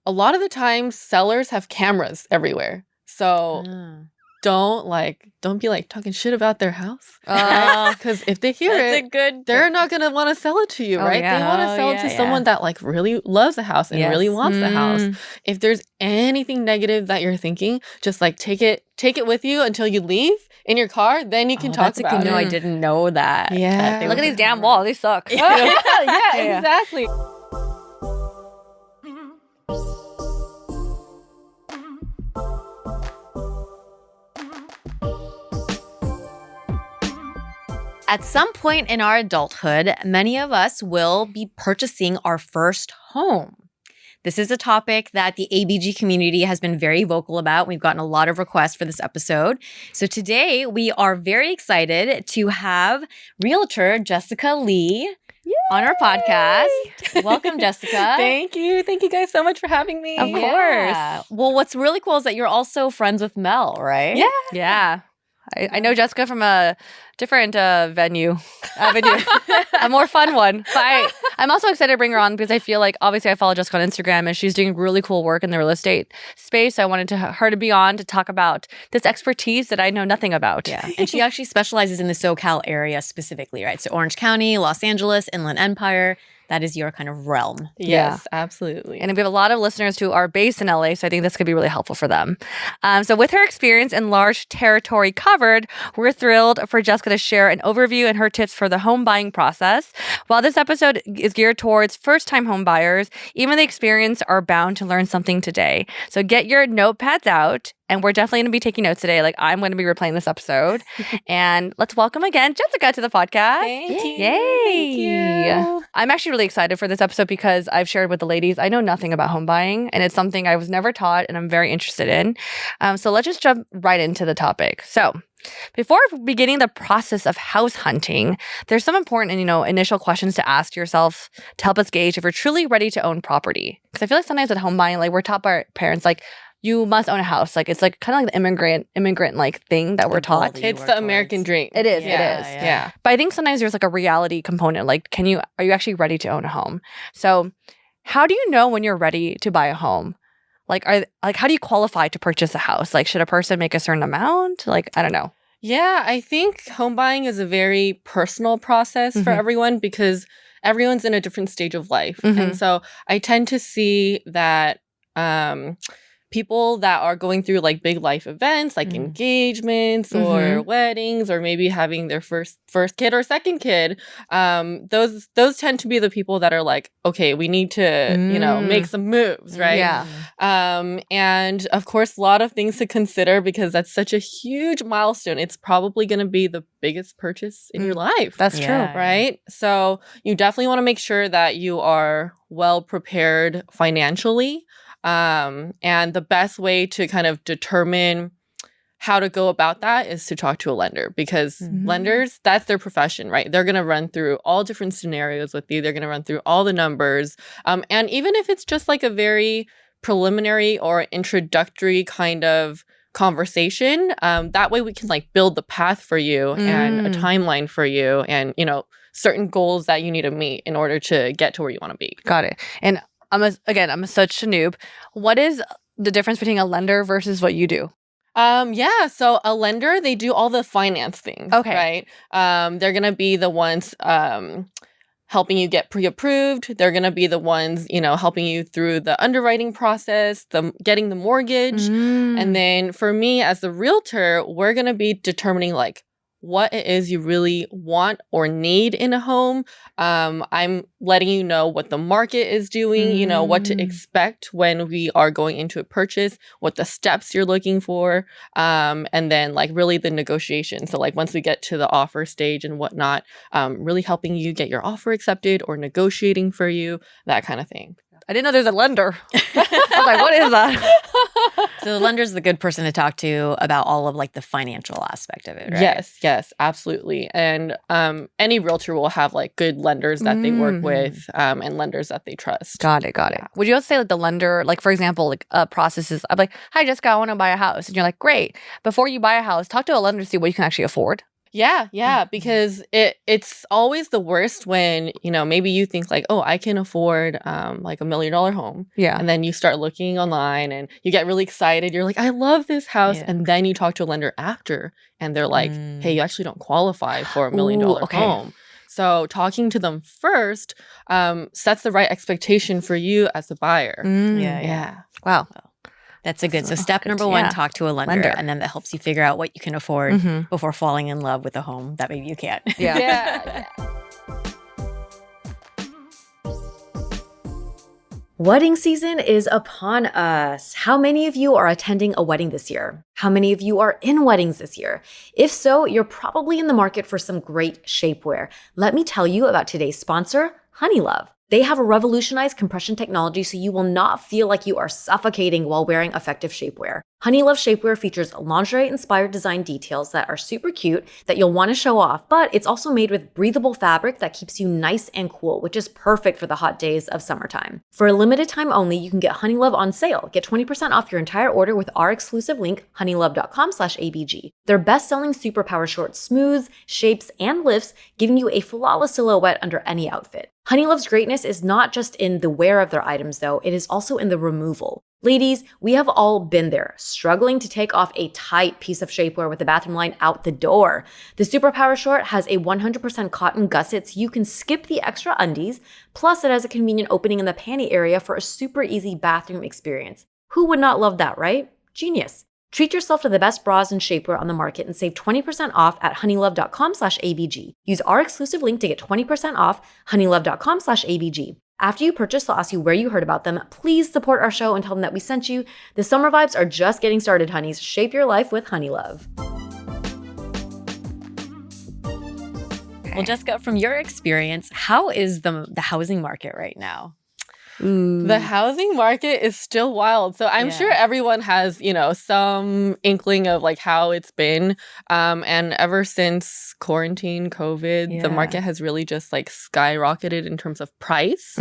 a lot of the times sellers have cameras everywhere. So don't be like talking shit about their house. Because if they hear they're not going to want to sell it to you, right? Yeah. They want to sell it to someone that like really loves the house and really wants the house. If there's anything negative that you're thinking, just like take it with you until you leave in your car, then you can talk about it. No, I didn't know that. Yeah. Look at these damn walls. They suck. Yeah, exactly. At some point in our adulthood, many of us will be purchasing our first home. This is a topic that the ABG community has been very vocal about. We've gotten a lot of requests for this episode. So today we are very excited to have realtor Jessica Lee on our podcast. Welcome, Jessica. Thank you. Thank you guys so much for having me. Of course. Well, what's really cool is that you're also friends with Mel, right? Yeah. Yeah. I know Jessica from a different avenue, a more fun one. But I'm also excited to bring her on because I feel like, obviously, I follow Jessica on Instagram and she's doing really cool work in the real estate space. So I wanted her to be on to talk about this expertise that I know nothing about. Yeah, and she actually specializes in the SoCal area specifically, right? So Orange County, Los Angeles, Inland Empire. That is your kind of realm. Yes, absolutely. And we have a lot of listeners who are based in LA, so I think this could be really helpful for them. So with her experience and large territory covered, we're thrilled for Jessica to share an overview and her tips for the home buying process. While this episode is geared towards first-time home buyers, even the experienced are bound to learn something today. So get your notepads out. And we're definitely going to be taking notes today. Like, I'm going to be replaying this episode. And let's welcome again Jessica to the podcast. Thank you. Yay. Thank you. I'm actually really excited for this episode because I've shared with the ladies, I know nothing about home buying. And it's something I was never taught and I'm very interested in. So let's just jump right into the topic. So before beginning the process of house hunting, there's some important, initial questions to ask yourself to help us gauge if you're truly ready to own property. Because I feel like sometimes with home buying, like we're taught by our parents, like, you must own a house. Like, it's like kind of like the immigrant like thing that we're taught. It's the American dream. It is. Yeah. But I think sometimes there's like a reality component. Like, are you actually ready to own a home? So how do you know when you're ready to buy a home? Like, how do you qualify to purchase a house? Like, should a person make a certain amount? Like, I don't know. Yeah, I think home buying is a very personal process for everyone because everyone's in a different stage of life. And so I tend to see that people that are going through like big life events like engagements or weddings or maybe having their first kid or second kid, those tend to be the people that are like, okay, we need to make some moves, right? Yeah. And of course, a lot of things to consider because that's such a huge milestone. It's probably going to be the biggest purchase in your life. That's true. Right? So you definitely want to make sure that you are well prepared financially. And the best way to kind of determine how to go about that is to talk to a lender because lenders, that's their profession, right? They're going to run through all different scenarios with you. They're going to run through all the numbers. And even if it's just like a very preliminary or introductory kind of conversation, that way we can like build the path for you and a timeline for you and, certain goals that you need to meet in order to get to where you want to be. Got it. And I'm such a noob. What is the difference between a lender versus what you do? So a lender, they do all the finance things. Okay. Right? They're going to be the ones helping you get pre-approved. They're going to be the ones, helping you through the underwriting process, getting the mortgage. And then for me as the realtor, we're going to be determining like what it is you really want or need in a home. I'm letting you know what the market is doing, what to expect when we are going into a purchase, what the steps you're looking for, and then like really the negotiation. So like once we get to the offer stage and whatnot, really helping you get your offer accepted or negotiating for you, that kind of thing. I didn't know there's a lender. I was like, what is that? So the lender's the good person to talk to about all of like the financial aspect of it, right? Yes, absolutely. And any realtor will have like good lenders that they work with and lenders that they trust. Got it. Would you also say like the lender, like for example, like processes, I'm like, hi Jessica, I want to buy a house. And you're like, great. Before you buy a house, talk to a lender to see what you can actually afford. Yeah, because it's always the worst when, maybe you think like, oh, I can afford like $1 million home. Yeah. And then you start looking online and you get really excited. You're like, I love this house. Yeah. And then you talk to a lender after and they're like, hey, you actually don't qualify for $1 million home. So talking to them first sets the right expectation for you as a buyer. Yeah. Wow. That's a good. So step number one, talk to a lender. And then that helps you figure out what you can afford before falling in love with a home that maybe you can't. Yeah. Wedding season is upon us. How many of you are attending a wedding this year? How many of you are in weddings this year? If so, you're probably in the market for some great shapewear. Let me tell you about today's sponsor, Honeylove. They have a revolutionized compression technology so you will not feel like you are suffocating while wearing effective shapewear. Honeylove shapewear features lingerie-inspired design details that are super cute that you'll want to show off, but it's also made with breathable fabric that keeps you nice and cool, which is perfect for the hot days of summertime. For a limited time only, you can get Honeylove on sale. Get 20% off your entire order with our exclusive link, honeylove.com/ABG. Their best-selling Superpower short smooths, shapes, and lifts, giving you a flawless silhouette under any outfit. Honeylove's greatness is not just in the wear of their items, though, it is also in the removal. Ladies, we have all been there, struggling to take off a tight piece of shapewear with the bathroom line out the door. The Superpower short has a 100% cotton gusset so you can skip the extra undies, plus it has a convenient opening in the panty area for a super easy bathroom experience. Who would not love that, right? Genius. Treat yourself to the best bras and shapewear on the market and save 20% off at honeylove.com/ABG. Use our exclusive link to get 20% off, honeylove.com/ABG. After you purchase, they'll ask you where you heard about them. Please support our show and tell them that we sent you. The summer vibes are just getting started, honeys. Shape your life with Honeylove. Well, Jessica, from your experience, how is the housing market right now? The housing market is still wild. So I'm sure everyone has, some inkling of like how it's been. And ever since quarantine, COVID, the market has really just like skyrocketed in terms of price.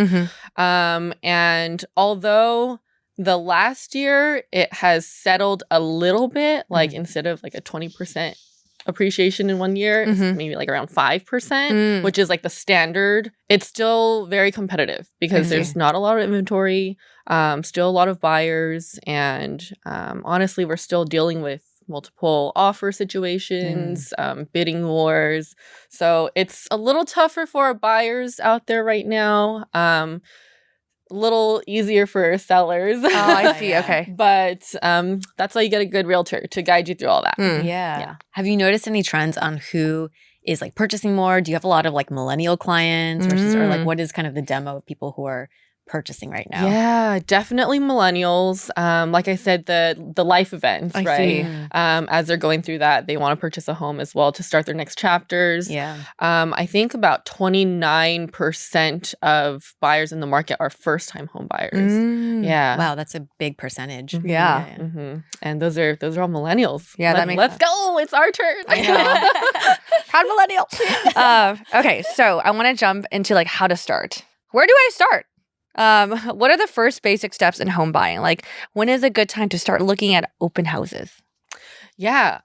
And although the last year it has settled a little bit, like instead of like a 20% appreciation in 1 year, it's maybe like around 5%, which is like the standard. It's still very competitive because there's not a lot of inventory, still a lot of buyers, and honestly, we're still dealing with multiple offer situations, bidding wars. So it's a little tougher for buyers out there right now. Little easier for sellers. Oh, I see. Okay. But that's why you get a good realtor to guide you through all that. Yeah. Have you noticed any trends on who is like purchasing more? Do you have a lot of like millennial clients versus or like what is kind of the demo of people who are purchasing right now? Yeah, definitely millennials. Like I said, the life events, I right? see. As they're going through that, they want to purchase a home as well to start their next chapters. Yeah. I think about 29% of buyers in the market are first-time home buyers. Yeah. Wow, that's a big percentage. Yeah. And those are all millennials. Yeah, that makes Let's sense. go. It's our turn. I know. Proud millennial. Okay, so I want to jump into like how to start. Where do I start? What are the first basic steps in home buying? Like, when is a good time to start looking at open houses? Yeah.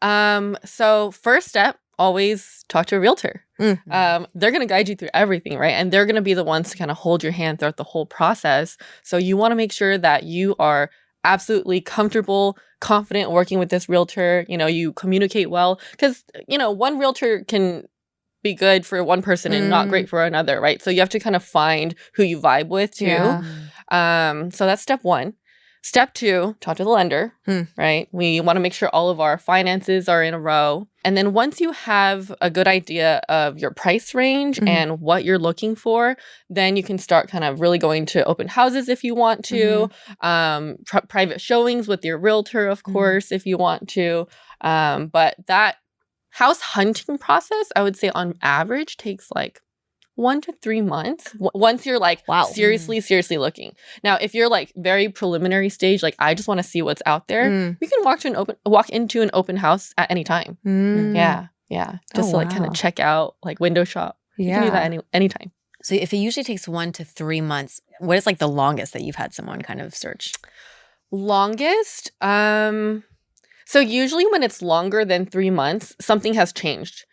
So first step, always talk to a realtor. They're going to guide you through everything, right? And they're going to be the ones to kind of hold your hand throughout the whole process. So you want to make sure that you are absolutely comfortable, confident working with this realtor. You communicate well because, one realtor can be good for one person and not great for another, right? So you have to kind of find who you vibe with too. Yeah. So that's step one. Step two, talk to the lender, right? We want to make sure all of our finances are in a row. And then once you have a good idea of your price range and what you're looking for, then you can start kind of really going to open houses if you want to, private showings with your realtor, of course, if you want to. But that house hunting process, I would say on average takes like 1 to 3 months once you're like seriously looking. Now, if you're like very preliminary stage, like I just want to see what's out there, you can walk into an open house at any time. Yeah. Just to like kind of check out, like window shop. You can do that anytime. So if it usually takes 1 to 3 months, what is like the longest that you've had someone kind of search? Longest? So usually when it's longer than 3 months, something has changed.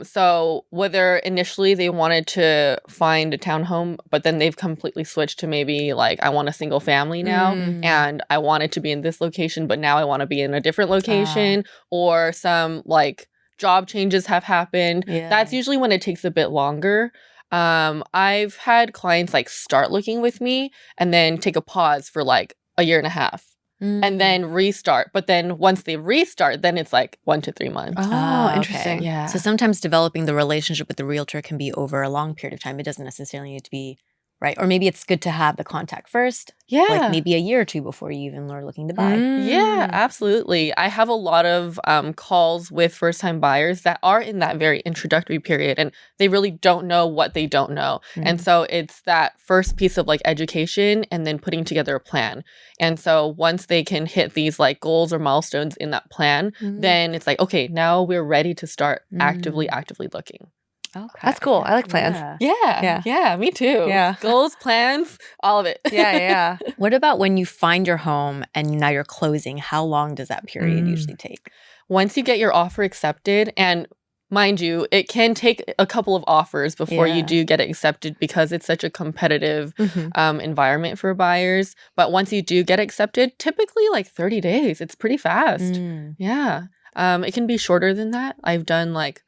So whether initially they wanted to find a townhome, but then they've completely switched to maybe like, I want a single family now and I want it to be in this location, but now I want to be in a different location, or some like job changes have happened. That's usually when it takes a bit longer. I've had clients like start looking with me and then take a pause for like a year and a half. And then restart. But then once they restart, then it's like 1 to 3 months. Oh, interesting. Okay. Yeah. So sometimes developing the relationship with the realtor can be over a long period of time. It doesn't necessarily need to be, right? Or maybe it's good to have the contact first. Yeah. Like maybe a year or two before you even are looking to buy. Yeah, absolutely. I have a lot of calls with first-time buyers that are in that very introductory period, and they really don't know what they don't know. And so it's that first piece of like education and then putting together a plan. And so once they can hit these like goals or milestones in that plan, then it's like, okay, now we're ready to start actively looking. Okay. That's cool. I like plans. Yeah, me too. Yeah. Goals, plans, all of it. Yeah. What about when you find your home and now you're closing? How long does that period usually take? Once you get your offer accepted, and mind you, it can take a couple of offers before you do get it accepted because it's such a competitive environment for buyers. But once you do get accepted, typically like 30 days. It's pretty fast. Yeah. It can be shorter than that. I've done like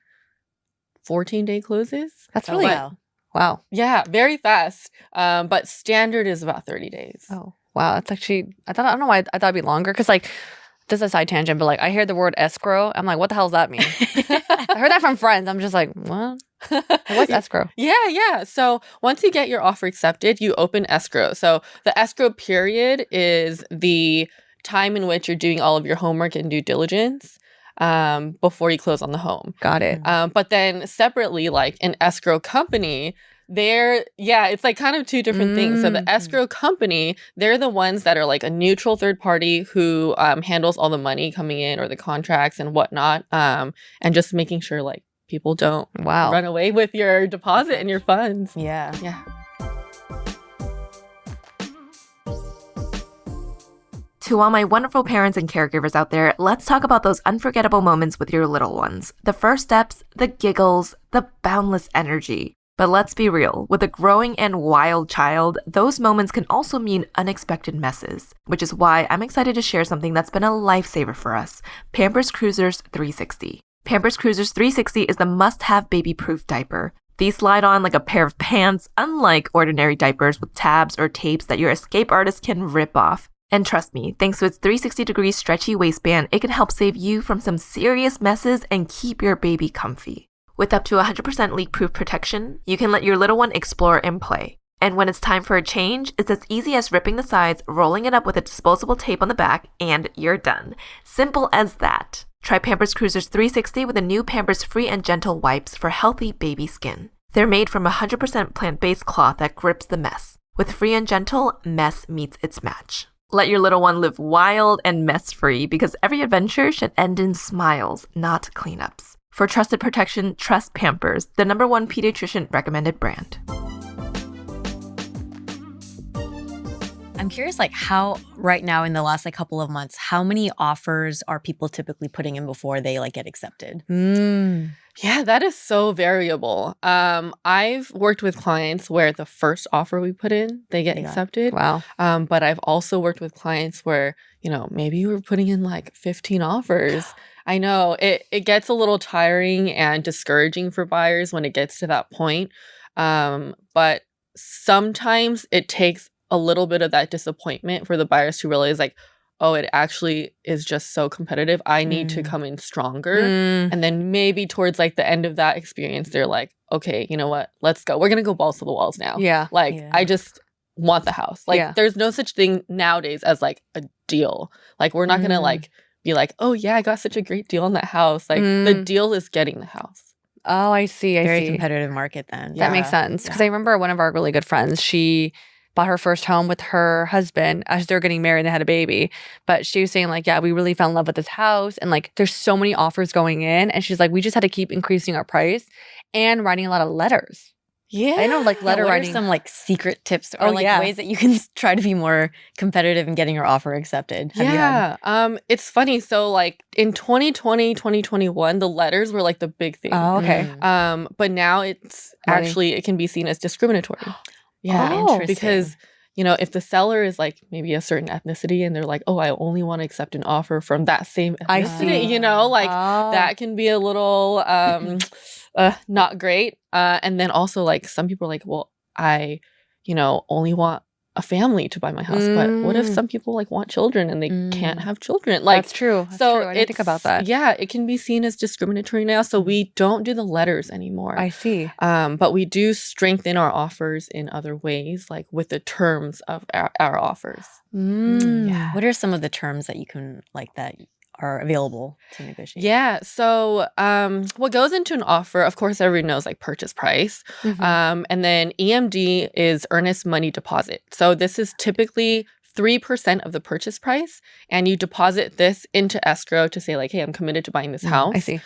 14-day closes. That's really wow. Yeah, very fast. But standard is about 30 days. Oh, wow. That's actually, I don't know why I thought it'd be longer. Because like, this is a side tangent, but like I hear the word escrow. I'm like, what the hell does that mean? I heard that from friends. I'm just like, what? What's escrow? Yeah. So once you get your offer accepted, you open escrow. So the escrow period is the time in which you're doing all of your homework and due diligence before you close on the home. Got it. But then separately, like an escrow company, it's like kind of two different things. So the escrow company, they're the ones that are like a neutral third party who handles all the money coming in or the contracts and whatnot, and just making sure like people don't run away with your deposit and your funds. Yeah. To all my wonderful parents and caregivers out there, let's talk about those unforgettable moments with your little ones. The first steps, the giggles, the boundless energy. But let's be real, with a growing and wild child, those moments can also mean unexpected messes, which is why I'm excited to share something that's been a lifesaver for us, Pampers Cruisers 360. Pampers Cruisers 360 is the must-have baby-proof diaper. These slide on like a pair of pants, unlike ordinary diapers with tabs or tapes that your escape artist can rip off. And trust me, thanks to its 360-degree stretchy waistband, it can help save you from some serious messes and keep your baby comfy. With up to 100% leak-proof protection, you can let your little one explore and play. And when it's time for a change, it's as easy as ripping the sides, rolling it up with a disposable tape on the back, and you're done. Simple as that. Try Pampers Cruisers 360 with the new Pampers Free and Gentle wipes for healthy baby skin. They're made from 100% plant-based cloth that grips the mess. With Free and Gentle, mess meets its match. Let your little one live wild and mess-free because every adventure should end in smiles, not cleanups. For trusted protection, trust Pampers, the #1 pediatrician recommended brand. I'm curious, like how right now in the last like couple of months, how many offers are people typically putting in before they like get accepted? Yeah, that is so variable. I've worked with clients where the first offer we put in, they get accepted. Wow. But I've also worked with clients where, maybe we're putting in like 15 offers. I know it gets a little tiring and discouraging for buyers when it gets to that point. But sometimes it takes a little bit of that disappointment for the buyers to realize like, oh, it actually is just so competitive. I need to come in stronger. And then maybe towards like the end of that experience, they're like, okay, you know what? Let's go. We're going to go balls to the walls now. Yeah. I just want the house. There's no such thing nowadays as like a deal. Like we're not going to like be like, oh yeah, I got such a great deal on that house. Like the deal is getting the house. Oh, I see. Very competitive market then. That makes sense. Because I remember one of our really good friends, she bought her first home with her husband as they're getting married and they had a baby. But she was saying like, yeah, we really fell in love with this house. And like, there's so many offers going in. And she's like, we just had to keep increasing our price and writing a lot of letters. Yeah. I know like letter what writing. are some like secret tips or like yeah. ways that you can try to be more competitive in getting your offer accepted? Have you had? It's funny. So like in 2020, 2021, the letters were like the big thing. Oh, okay. But now it's Money. actually, it can be seen as discriminatory. Oh, interesting. Because, you know, if the seller is like maybe a certain ethnicity and they're like, oh, I only want to accept an offer from that same ethnicity, I see. you know, like Oh. that can be a little not great. And then also like some people are like, well, I, you know, only want a family to buy my house. But what if some people like want children and they can't have children? Like, That's true. That's so true. I didn't think about that. Yeah, it can be seen as discriminatory now. So we don't do the letters anymore. I see. But we do strengthen our offers in other ways, like with the terms of our offers. Yeah. What are some of the terms that you can like that are available to negotiate? Yeah. So what goes into an offer, of course, everyone knows like purchase price. And then EMD is earnest money deposit. So this is typically 3% of the purchase price. And you deposit this into escrow to say like, hey, I'm committed to buying this house. I see.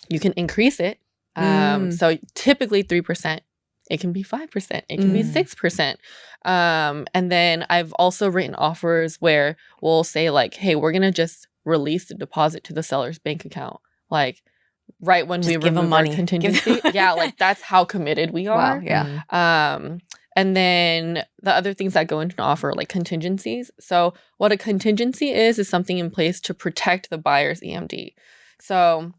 You can increase it. So typically 3%. It can be 5%. It can be 6%. And then I've also written offers where we'll say like, hey, we're going to just release the deposit to the seller's bank account. Like right when Just we give them remove money. our contingency. Yeah, like that's how committed we are. Wow. Yeah. And then the other things that go into an offer are like contingencies. So what a contingency is something in place to protect the buyer's EMD. So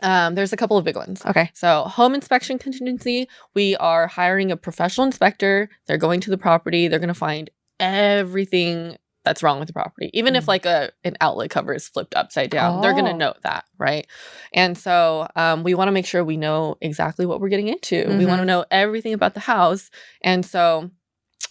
there's a couple of big ones. Okay. So home inspection contingency, we are hiring a professional inspector. They're going to the property. They're going to find everything that's wrong with the property. Even if like an outlet cover is flipped upside down, they're going to note that, right? And so we want to make sure we know exactly what we're getting into. We want to know everything about the house. And so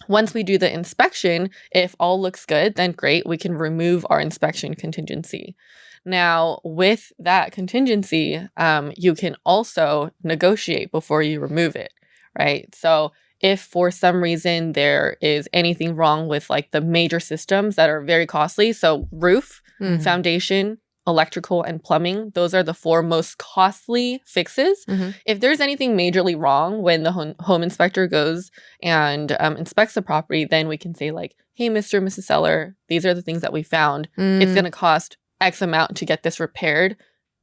once we do the inspection, if all looks good, then great, we can remove our inspection contingency. Now, with that contingency, you can also negotiate before you remove it, right? So if for some reason there is anything wrong with like the major systems that are very costly, so roof, foundation, electrical, and plumbing, those are the 4 most costly fixes. If there's anything majorly wrong when the home inspector goes and inspects the property, then we can say like, hey, Mr. and Mrs. Seller, these are the things that we found. It's going to cost X amount to get this repaired.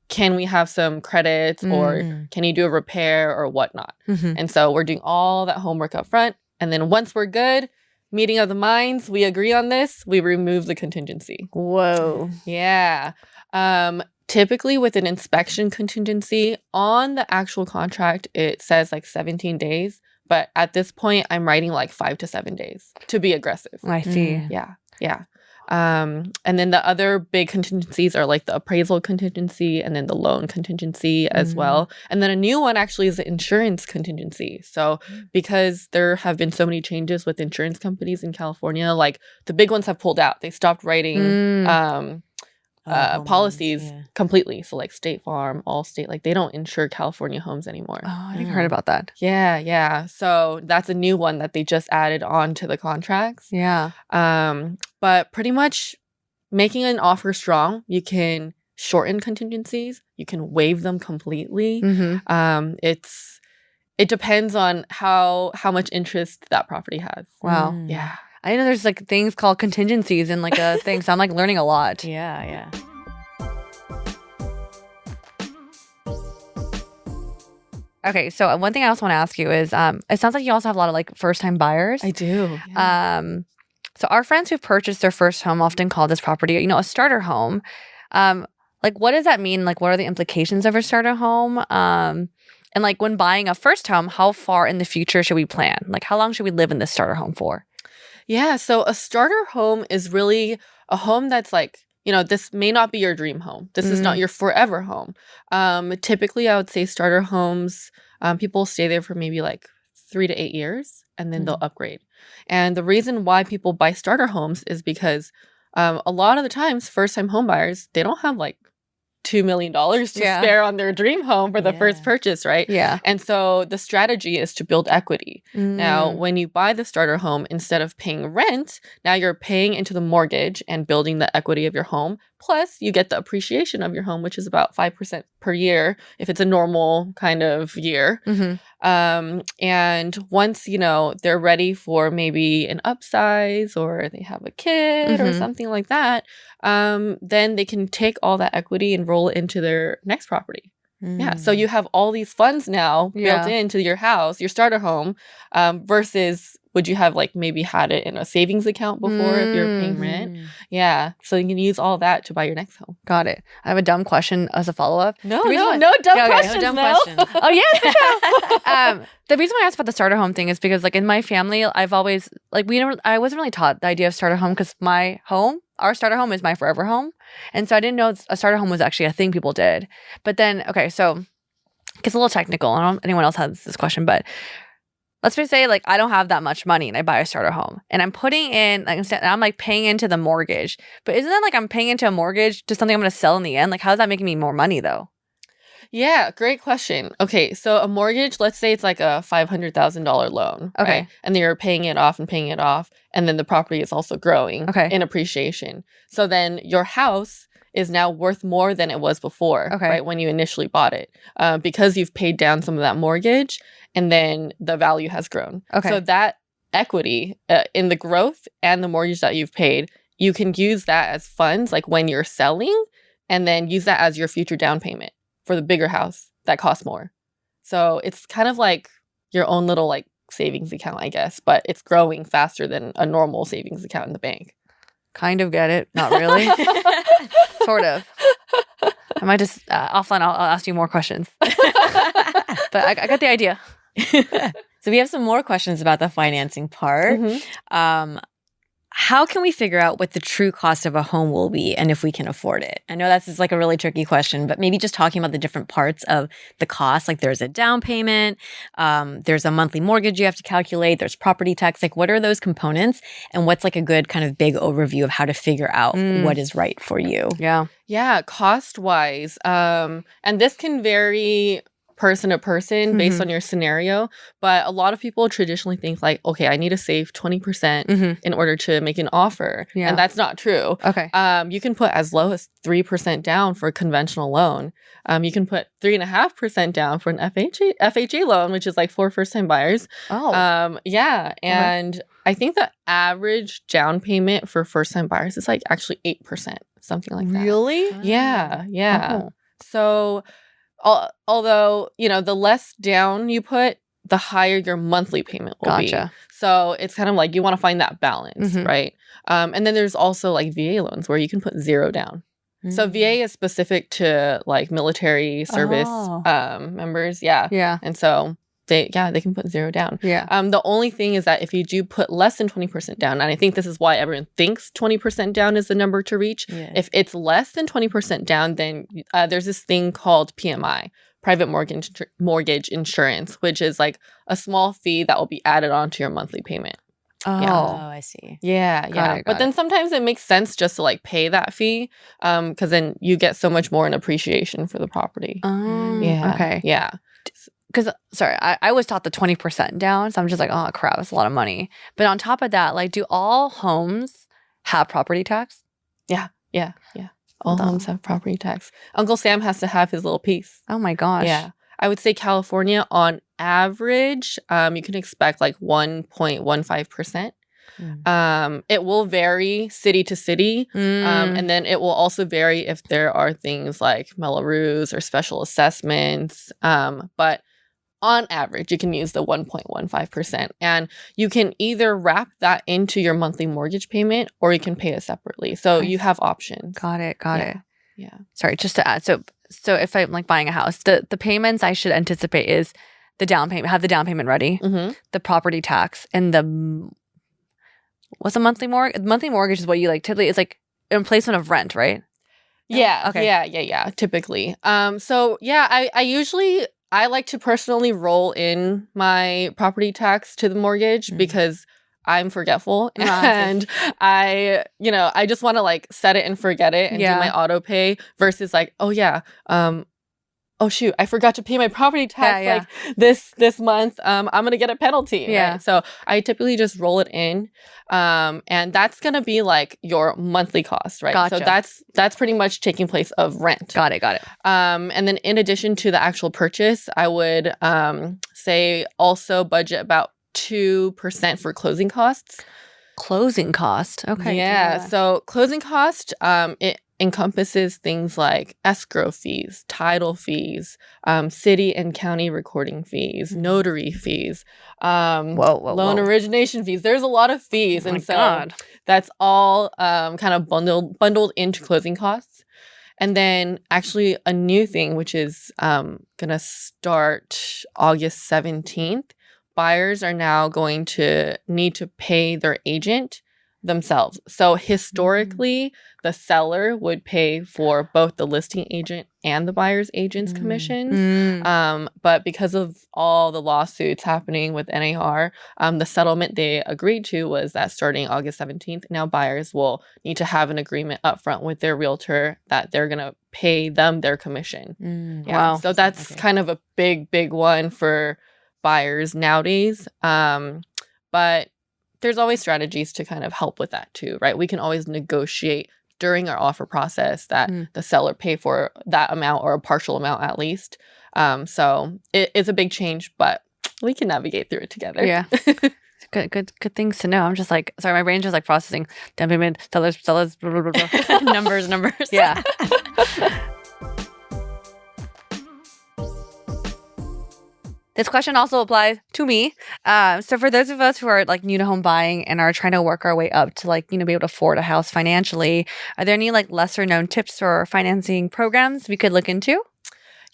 Can we have some credits or can you do a repair or whatnot? And so we're doing all that homework up front. And then once we're good, meeting of the minds, we agree on this, we remove the contingency. Whoa. Yeah. Typically with an inspection contingency on the actual contract, it says like 17 days. But at this point, I'm writing like 5 to 7 days to be aggressive. I see. Yeah. Yeah. And then the other big contingencies are like the appraisal contingency and then the loan contingency as well. And then a new one actually is the insurance contingency. So because there have been so many changes with insurance companies in California, like the big ones have pulled out. They stopped writing policies completely. So like State Farm, Allstate, like they don't insure California homes anymore. Oh, I didn't heard about that. Yeah, yeah. So that's a new one that they just added on to the contracts. Yeah. But pretty much making an offer strong, you can shorten contingencies, you can waive them completely. It depends on how much interest that property has. Wow. Yeah. I know there's like things called contingencies and like a thing. So I'm like learning a lot. Yeah. Okay, so one thing I also want to ask you is, it sounds like you also have a lot of like first-time buyers. I do. So our friends who've purchased their first home often call this property, a starter home. Like, what does that mean? Like, what are the implications of a starter home? And like, when buying a first home, how far in the future should we plan? Like, how long should we live in this starter home for? Yeah, so a starter home is really a home that's like, this may not be your dream home. This is not your forever home. Typically, I would say starter homes, people stay there for maybe like 3 to 8 years, and then they'll upgrade. And the reason why people buy starter homes is because a lot of the times, first-time home buyers, they don't have like $2 million to spare on their dream home for the first purchase, right? Yeah. And so the strategy is to build equity. Now, when you buy the starter home, instead of paying rent, now you're paying into the mortgage and building the equity of your home. Plus, you get the appreciation of your home, which is about 5% per year if it's a normal kind of year. And once, they're ready for maybe an upsize or they have a kid or something like that, then they can take all that equity and roll it into their next property. Yeah. So you have all these funds now built into your house, your starter home, versus would you have maybe had it in a savings account before if you're paying rent? Yeah. So you can use all that to buy your next home. Got it. I have a dumb question as a follow-up. No dumb questions. No dumb questions. Oh, yes. The reason why I asked about the starter home thing is because in my family, I've always I wasn't really taught the idea of starter home because our starter home is my forever home. And so I didn't know a starter home was actually a thing people did. But then, okay, so it gets a little technical. I don't know if anyone else has this question, but let's just say I don't have that much money and I buy a starter home and I'm putting in, I'm paying into the mortgage. But isn't that I'm paying into a mortgage to something I'm going to sell in the end? How is that making me more money though? Yeah, great question. Okay, so a mortgage, let's say it's a $500,000 loan. Okay. Right? And then you're paying it off. And then the property is also growing in appreciation. So then your house is now worth more than it was before, right, when you initially bought it, because you've paid down some of that mortgage and then the value has grown. Okay. So that equity in the growth and the mortgage that you've paid, you can use that as funds when you're selling and then use that as your future down payment for the bigger house that costs more. So it's kind of like your own little savings account, I guess, but it's growing faster than a normal savings account in the bank. Kind of get it. Not really. Sort of. I might just offline, I'll ask you more questions. But I got the idea. So we have some more questions about the financing part. How can we figure out what the true cost of a home will be and if we can afford it? I know that's a really tricky question, but maybe just talking about the different parts of the cost. There's a down payment, there's a monthly mortgage you have to calculate, there's property tax. What are those components and what's a good kind of big overview of how to figure out what is right for you? Yeah, cost-wise. And this can vary person to person based on your scenario. But a lot of people traditionally think okay, I need to save 20% in order to make an offer. Yeah. And that's not true. Okay. You can put as low as 3% down for a conventional loan. You can put 3.5% down for an FHA loan, which is for first-time buyers. Oh. Yeah. And I think the average down payment for first-time buyers is actually 8%, something like that. Really? Yeah. Yeah. Oh. So although, the less down you put, the higher your monthly payment will be. So it's kind of you want to find that balance, right? And then there's also VA loans where you can put 0 down. So VA is specific to military service members. Yeah. Yeah. And so they can put 0 down. Yeah. The only thing is that if you do put less than 20% down, and I think this is why everyone thinks 20% down is the number to reach. Yeah. If it's less than 20% down, then there's this thing called PMI, private mortgage insurance, which is a small fee that will be added onto your monthly payment. Oh, yeah. I see. Yeah, yeah. But then sometimes it makes sense just to pay that fee, because then you get so much more in appreciation for the property. Yeah. Okay. Yeah. Because, sorry, I was taught the 20% down, so I'm just oh, crap, that's a lot of money. But on top of that, do all homes have property tax? Yeah. All homes have property tax. Uncle Sam has to have his little piece. Oh, my gosh. Yeah. I would say California, on average, you can expect 1.15%. It will vary city to city. And then it will also vary if there are things like Melrose or special assessments. But on average, you can use the 1.15%. And you can either wrap that into your monthly mortgage payment or you can pay it separately. So you have options. Got it. Yeah. Sorry, just to add. So if I'm buying a house, the payments I should anticipate is the down payment, have the down payment ready, the property tax, and what's a monthly mortgage? Monthly mortgage is what you typically, it's in replacement of rent, right? Yeah. Okay. Yeah. Typically. So yeah, I like to personally roll in my property tax to the mortgage because I'm forgetful and I just want to set it and forget it and do my auto pay versus oh yeah, oh shoot, I forgot to pay my property tax Yeah, like this month. I'm gonna get a penalty. Yeah. Right? So I typically just roll it in. And that's gonna be like your monthly cost, right? So Gotcha. that's pretty much taking place of rent. Got it. And then in addition to the actual purchase, I would say also budget about 2% for closing costs. Closing cost. Okay. Yeah. So closing cost, it encompasses things like escrow fees, title fees, city and county recording fees, notary fees, loan origination fees. There's a lot of fees, Oh and my so God. that's all kind of bundled into closing costs. And then actually a new thing, which is gonna start August 17th. Buyers are now going to need to pay their agent themselves. So historically, the seller would pay for both the listing agent and the buyer's agent's commissions. But because of all the lawsuits happening with NAR, the settlement they agreed to was that starting August 17th, now buyers will need to have an agreement upfront with their realtor that they're going to pay them their commission. Wow. So that's kind of a big one for buyers nowadays. But there's always strategies to kind of help with that too, right? We can always negotiate during our offer process that the seller pay for that amount or a partial amount at least. So it's a big change, but we can navigate through it together. Yeah. Good things to know. I'm just like, sorry, my brain's just like processing down payment, sellers, blah, blah, blah, blah. numbers. Yeah. This question also applies to me. So for those of us who are like new to home buying and are trying to work our way up to like, be able to afford a house financially, are there any like lesser known tips or financing programs we could look into?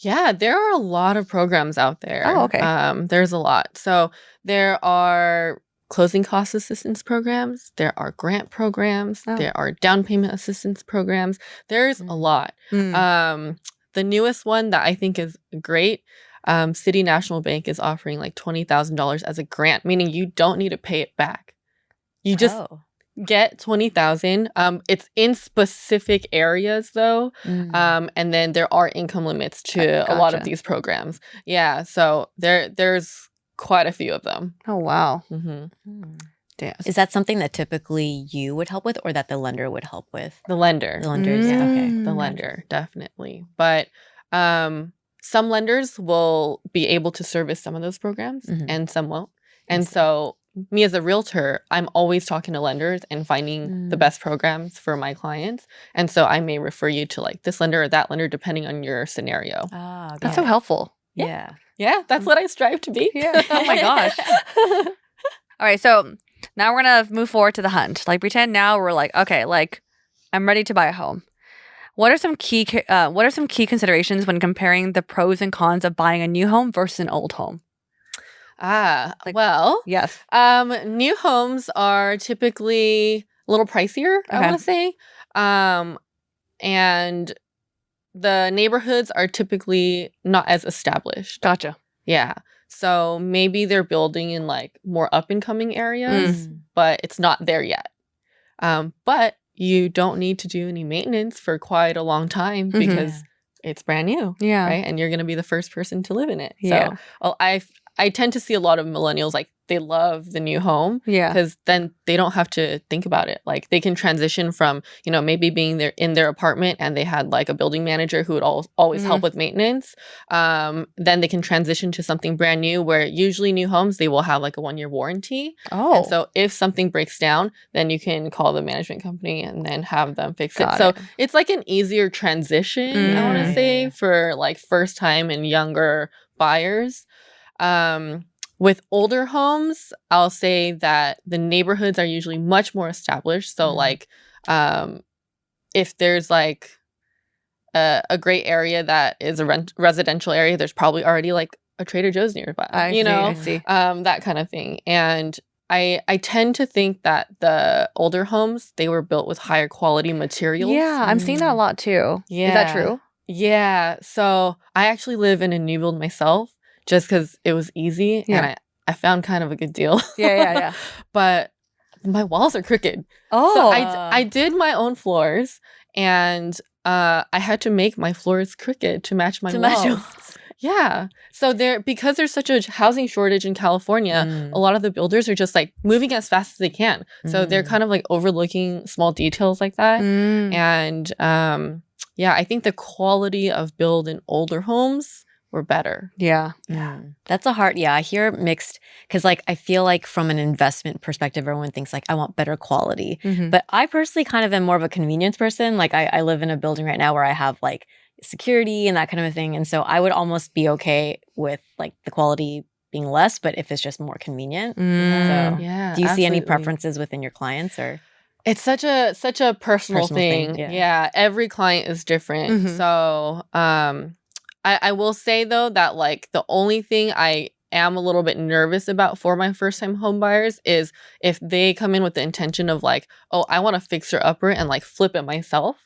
Yeah, there are a lot of programs out there. Oh, okay. There's a lot. So there are closing cost assistance programs. There are grant programs. Oh. There are down payment assistance programs. There's a lot. The newest one that I think is great, City National Bank is offering like $20,000 as a grant, meaning you don't need to pay it back. You just get $20,000. It's in specific areas though. And then there are income limits to a lot of these programs. Yeah. So there's quite a few of them. Oh, wow. Yeah. Is that something that typically you would help with or that the lender would help with? The lender. The lenders. Yeah. Okay. The lender, definitely. But some lenders will be able to service some of those programs and some won't. And so me as a realtor, I'm always talking to lenders and finding the best programs for my clients. And so I may refer you to like this lender or that lender depending on your scenario. That's so helpful. Yeah. Yeah, that's what I strive to be. Yeah. Oh my gosh. All right. So now we're going to move forward to the hunt. Like pretend now we're like, okay, like I'm ready to buy a home. What are some key considerations when comparing the pros and cons of buying a new home versus an old home? Well, yes. New homes are typically a little pricier, I want to say. And the neighborhoods are typically not as established. Gotcha. Yeah. So maybe they're building in like more up and coming areas, but it's not there yet. But you don't need to do any maintenance for quite a long time because it's brand new. Yeah. Right. And you're going to be the first person to live in it. Yeah. So I tend to see a lot of millennials like they love the new home because then they don't have to think about it. Like they can transition from, maybe being there in their apartment and they had like a building manager who would always help with maintenance. Then they can transition to something brand new where usually new homes, they will have like a 1-year warranty. Oh. And so if something breaks down, then you can call the management company and then have them fix it. So it's like an easier transition, I want to say, for like first time and younger buyers. With older homes, I'll say that the neighborhoods are usually much more established. So like if there's like a great area that is a residential area, there's probably already like a Trader Joe's nearby, I see. That kind of thing. And I tend to think that the older homes, they were built with higher quality materials. Yeah, I'm seeing that a lot too. Yeah. Is that true? Yeah. So I actually live in a new build myself just because it was easy and I found kind of a good deal. Yeah. But my walls are crooked. Oh. So I did my own floors and I had to make my floors crooked to match my To walls. match your walls. Yeah. So because there's such a housing shortage in California, a lot of the builders are just like moving as fast as they can. So they're kind of like overlooking small details like that. And yeah, I think the quality of build in older homes were better. Yeah. That's a hard, I hear mixed, because like I feel like from an investment perspective, everyone thinks like I want better quality. But I personally kind of am more of a convenience person. Like I live in a building right now where I have like security and that kind of a thing. And so I would almost be okay with like the quality being less, but if it's just more convenient. So Yeah. do you see any absolutely. preferences within your clients or? It's such a personal thing. Yeah. Yeah, every client is different. So, I will say though that like the only thing I am a little bit nervous about for my first time home buyers is if they come in with the intention of like, oh, I want to fixer upper and like flip it myself.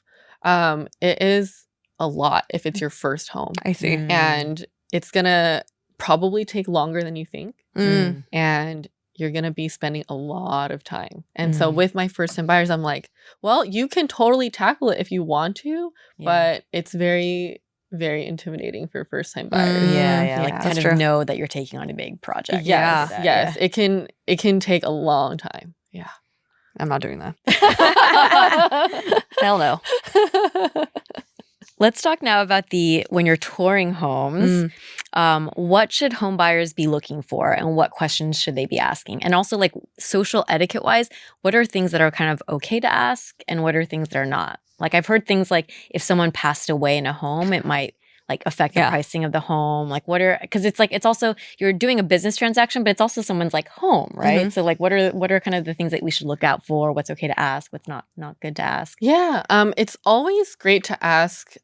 It is a lot if it's your first home. I see. And it's gonna probably take longer than you think. And you're going to be spending a lot of time. And so with my first time buyers, I'm like, well, you can totally tackle it if you want to, but it's very, very intimidating for first time buyers. Like kind of know that you're taking on a big project. Yes. It can take a long time. Yeah. I'm not doing that. Hell no. Let's talk now about when you're touring homes, what should home buyers be looking for and what questions should they be asking? And also like social etiquette wise, what are things that are kind of okay to ask and what are things that are not? Like I've heard things like if someone passed away in a home, it might like affect the pricing of the home. Like because it's like, it's also, you're doing a business transaction, but it's also someone's like home, right? So like what are kind of the things that we should look out for? What's okay to ask? What's not good to ask? Yeah. It's always great to ask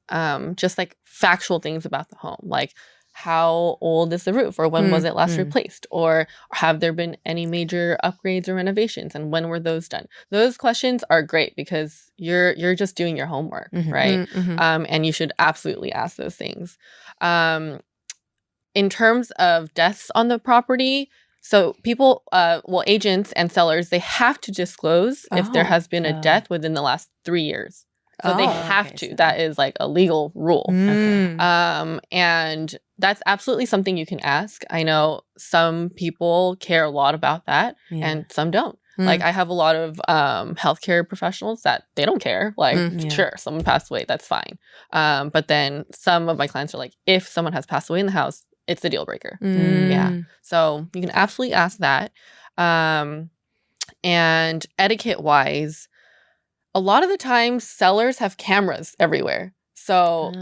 just like factual things about the home. Like how old is the roof or when was it last replaced? Or have there been any major upgrades or renovations and when were those done? Those questions are great because you're just doing your homework, right? And you should absolutely ask those things. In terms of deaths on the property, so people, agents and sellers, they have to disclose if there has been a death within the last 3 years. So they have to. That is like a legal rule. And that's absolutely something you can ask. I know some people care a lot about that and some don't. Like I have a lot of healthcare professionals that they don't care. Like, sure, someone passed away, that's fine. But then some of my clients are like, if someone has passed away in the house, it's a deal breaker. Yeah. So you can absolutely ask that. And etiquette wise, a lot of the time sellers have cameras everywhere. So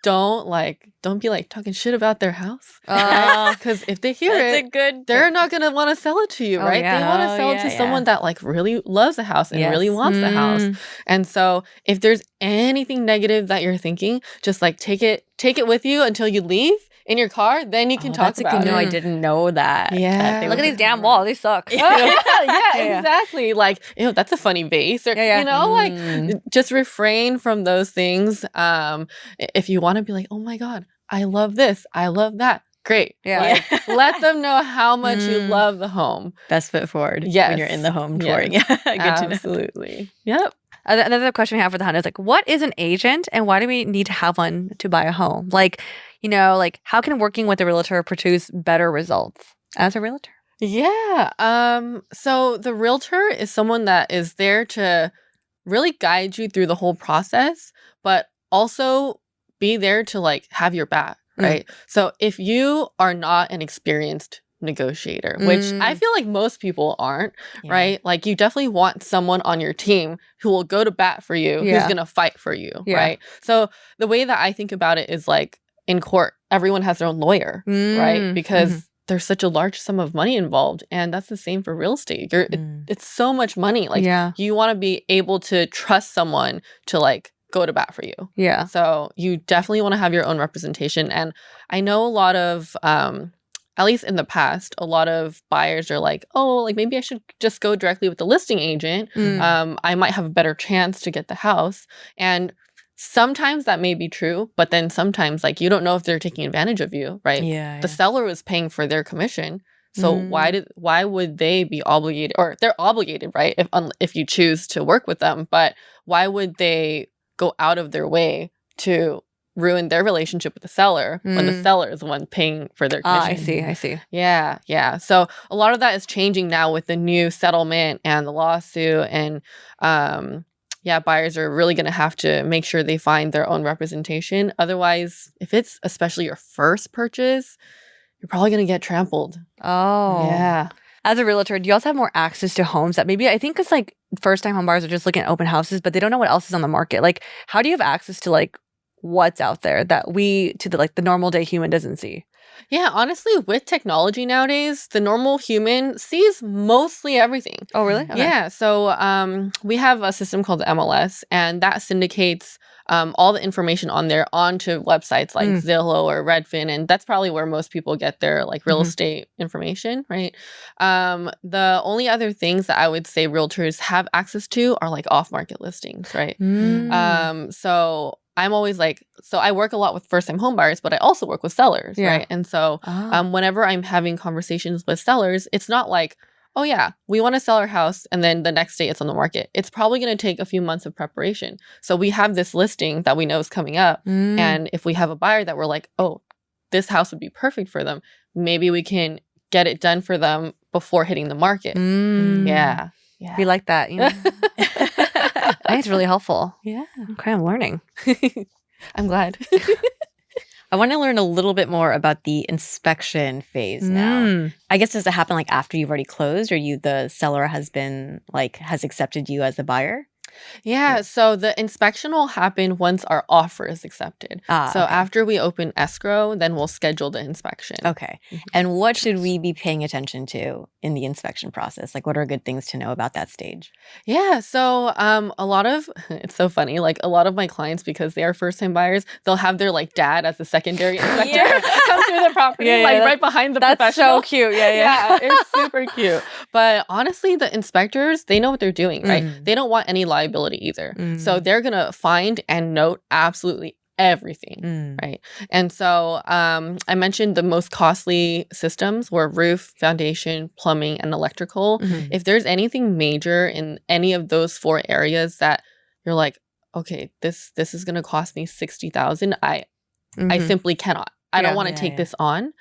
don't be like talking shit about their house. Because if they hear they're not going to want to sell it to you, right? They want to sell it to someone that like really loves the house and really wants the house. And so if there's anything negative that you're thinking, just like take it with you until you leave in your car, then you can talk about it. That's good. No, I didn't know that. Yeah. Look at these damn walls. They suck. Exactly. Like, ew, that's a funny vase. Or, you know, like just refrain from those things. If you want to be like, oh my God, I love this. I love that. Great. Yeah. Like, let them know how much you love the home. Best foot forward. Yes. When you're in the home touring. Good to know. Absolutely. Yep. Another question we have for the hunt is like, what is an agent and why do we need to have one to buy a home? Like, you know, like how can working with a realtor produce better results as a realtor? Yeah. So the realtor is someone that is there to really guide you through the whole process, but also be there to like have your back, right? So if you are not an experienced negotiator, which I feel like most people aren't, right? Like you definitely want someone on your team who will go to bat for you, who's going to fight for you, right? So the way that I think about it is like in court, everyone has their own lawyer, right? Because there's such a large sum of money involved. And that's the same for real estate. It's so much money. Like you want to be able to trust someone to like go to bat for you. Yeah. So you definitely want to have your own representation. And I know a lot of, at least in the past, a lot of buyers are like, oh, like maybe I should just go directly with the listing agent. I might have a better chance to get the house. And sometimes that may be true, but then sometimes like you don't know if they're taking advantage of you, right? The seller was paying for their commission. So why would they be obligated, or they're obligated, right? If you choose to work with them, but why would they go out of their way to ruin their relationship with the seller when the seller is the one paying for their commission. I see. Yeah. So a lot of that is changing now with the new settlement and the lawsuit. And buyers are really going to have to make sure they find their own representation. Otherwise, if it's especially your first purchase, you're probably going to get trampled. Oh. Yeah. As a realtor, do you also have more access to homes that maybe, I think it's like first-time home buyers are just looking at open houses, but they don't know what else is on the market. Like, how do you have access to like what's out there that the normal day human doesn't see? Yeah, honestly, with technology nowadays, the normal human sees mostly everything. Oh, really? Okay. Yeah. So we have a system called the MLS, and that syndicates all the information on there onto websites like Zillow or Redfin, and that's probably where most people get their like real estate information, right? The only other things that I would say realtors have access to are like off-market listings, right? So I'm always like, so I work a lot with first-time home buyers, but I also work with sellers, right? And so whenever I'm having conversations with sellers, it's not like, oh yeah, we want to sell our house and then the next day it's on the market. It's probably going to take a few months of preparation. So we have this listing that we know is coming up. And if we have a buyer that we're like, oh, this house would be perfect for them, maybe we can get it done for them before hitting the market. Yeah. We like that. You know? I think it's really helpful. Yeah. Okay, I'm learning. I'm glad. I want to learn a little bit more about the inspection phase now. I guess, does it happen like after you've already closed, or the seller has accepted you as a buyer? Yeah, so the inspection will happen once our offer is accepted. After we open escrow, then we'll schedule the inspection. Okay. And what should we be paying attention to in the inspection process? Like, what are good things to know about that stage? Yeah, so it's so funny, like a lot of my clients, because they are first-time buyers, they'll have their like dad as the secondary inspector come through the property, right behind the professional. That's so cute. Yeah, it's super cute. But honestly, the inspectors, they know what they're doing, right? They don't want any liability either. So they're going to find and note absolutely everything, right? And so I mentioned the most costly systems were roof, foundation, plumbing, and electrical. If there's anything major in any of those 4 areas that you're like, okay, this is going to cost me $60,000, I simply cannot. I don't want to take this on.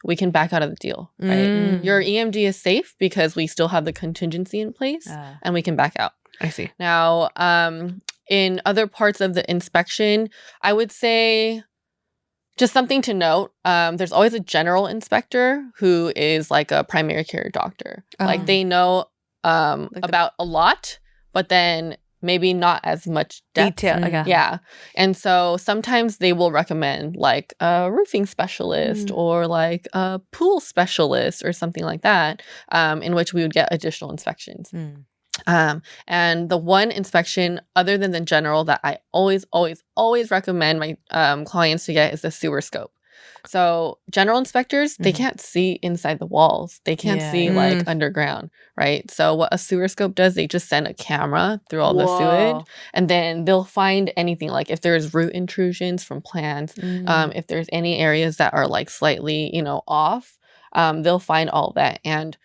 We can back out of the deal, right? Your EMD is safe because we still have the contingency in place and we can back out. I see. Now, in other parts of the inspection, I would say just something to note, there's always a general inspector who is like a primary care doctor. Like they know about a lot, but then maybe not as much depth. Detail. Yeah. And so sometimes they will recommend like a roofing specialist or like a pool specialist or something like that, in which we would get additional inspections. And the one inspection other than the general that I always recommend my clients to get is the sewer scope. So general inspectors, they can't see inside the walls. They can't see like underground, right? So what a sewer scope does, they just send a camera through all the sewage, and then they'll find anything, like if there's root intrusions from plants, if there's any areas that are like slightly, off, they'll find all that. And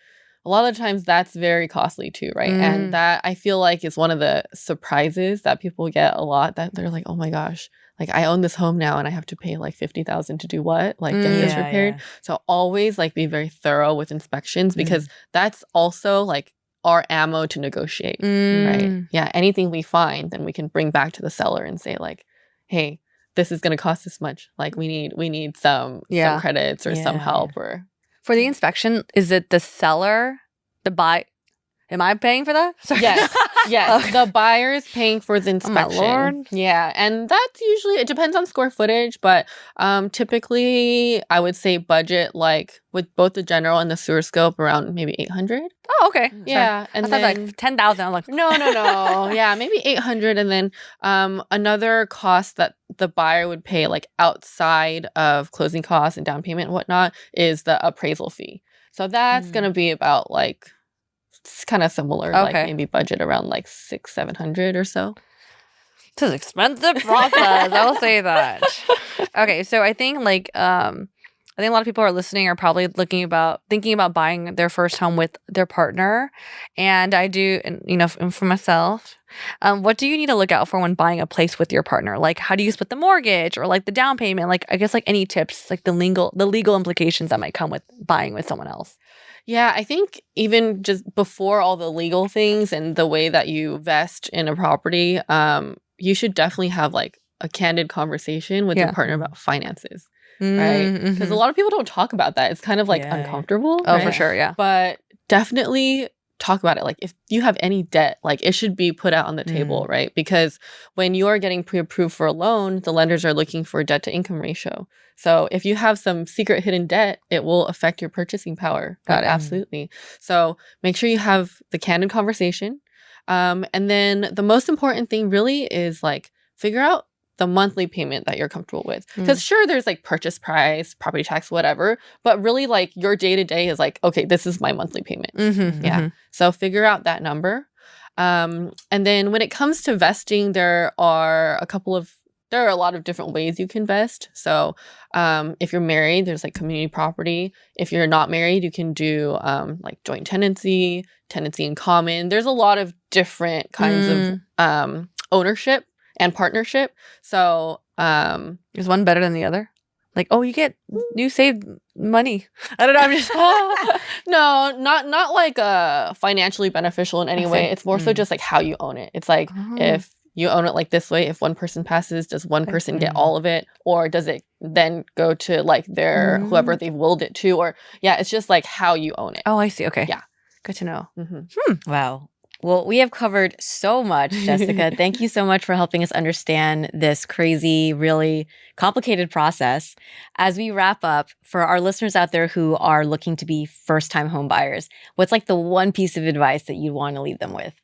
a lot of times that's very costly too, right? And that I feel like is one of the surprises that people get a lot, that they're like, oh my gosh, like I own this home now and I have to pay like $50,000 to do what? Like get this repaired. Yeah. So always like be very thorough with inspections, because that's also like our ammo to negotiate, right? Yeah, anything we find, then we can bring back to the seller and say like, hey, this is going to cost this much. Like we need some credits or some help or... For the inspection, is it the seller, the buy? Am I paying for that? Sorry. Yes. Okay. The buyer is paying for the inspection. Oh my Lord. Yeah, and that's usually, it depends on square footage, but typically I would say budget like with both the general and the sewer scope around maybe $800. Oh, okay. Yeah, and I thought like $10,000. I'm like, no. Yeah, maybe $800, and then another cost that the buyer would pay like outside of closing costs and down payment and whatnot is the appraisal fee. So that's gonna be about like, it's kind of similar, like maybe budget around like $600-700 or so. It's an expensive process. I'll say that. Okay, so I think like I think a lot of people are listening are probably thinking about buying their first home with their partner. And I do, and for myself, what do you need to look out for when buying a place with your partner? Like, how do you split the mortgage or like the down payment? Like, I guess like any tips, like the legal implications that might come with buying with someone else. Yeah, I think even just before all the legal things and the way that you vest in a property, you should definitely have like a candid conversation with your partner about finances. Right? Because a lot of people don't talk about that. It's kind of like uncomfortable. Oh, right? for sure. Yeah. But definitely talk about it. Like if you have any debt, like it should be put out on the table, right? Because when you are getting pre-approved for a loan, the lenders are looking for a debt to income ratio. So if you have some secret hidden debt, it will affect your purchasing power. Got it. Absolutely. So make sure you have the candid conversation. And then the most important thing really is like figure out the monthly payment that you're comfortable with. Because sure, there's like purchase price, property tax, whatever. But really like your day-to-day is like, okay, this is my monthly payment. So figure out that number. And then when it comes to vesting, there are a lot of different ways you can vest. So if you're married, there's like community property. If you're not married, you can do like joint tenancy in common. There's a lot of different kinds of ownership and partnership. So is one better than the other? Like, oh, you saved money. I don't know. I'm just no, not like financially beneficial in any way. It's more so just like how you own it. It's like if you own it like this way, if one person passes, does one person get all of it? Or does it then go to like their whoever they've willed it to? Or it's just like how you own it. Oh, I see. Okay. Yeah. Good to know. Wow. Well, we have covered so much, Jessica. Thank you so much for helping us understand this crazy, really complicated process. As we wrap up, for our listeners out there who are looking to be first-time home buyers, what's like the one piece of advice that you want to leave them with?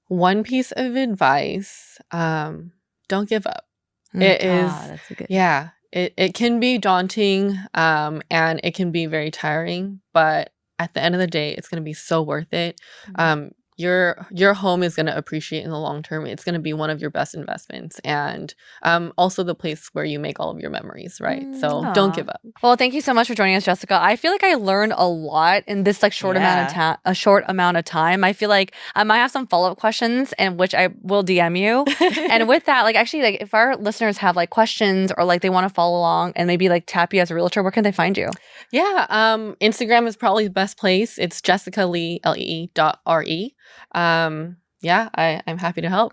One piece of advice, don't give up. It is, that's a good. It can be daunting and it can be very tiring, but at the end of the day, it's going to be so worth it. Your home is going to appreciate in the long term. It's going to be one of your best investments, and also the place where you make all of your memories, right? So don't give up. Well, thank you so much for joining us, Jessica. I feel like I learned a lot in this like short amount of time. I feel like I might have some follow-up questions, and which I will DM you. And with that, like actually, like if our listeners have like questions or like they want to follow along and maybe like tap you as a realtor, where can they find you? Yeah, Instagram is probably the best place. It's jessicalee.re. I'm happy to help.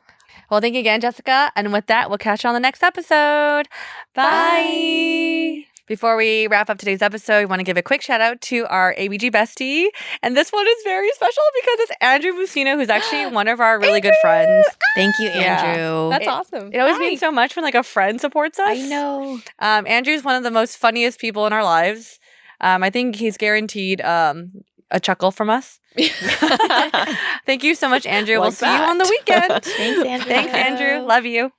Well, thank you again, Jessica. And with that, we'll catch you on the next episode. Bye. Before we wrap up today's episode, we want to give a quick shout out to our ABG bestie. And this one is very special because it's Andrew Musino, who's actually one of our really good friends. Thank you, Andrew. That's awesome. It always means so much when like a friend supports us. I know. Andrew's one of the most funniest people in our lives. I think he's guaranteed a chuckle from us. Thank you so much, Andrew. We'll see you on the weekend. Thanks, Andrew. Thanks, Andrew. Love you.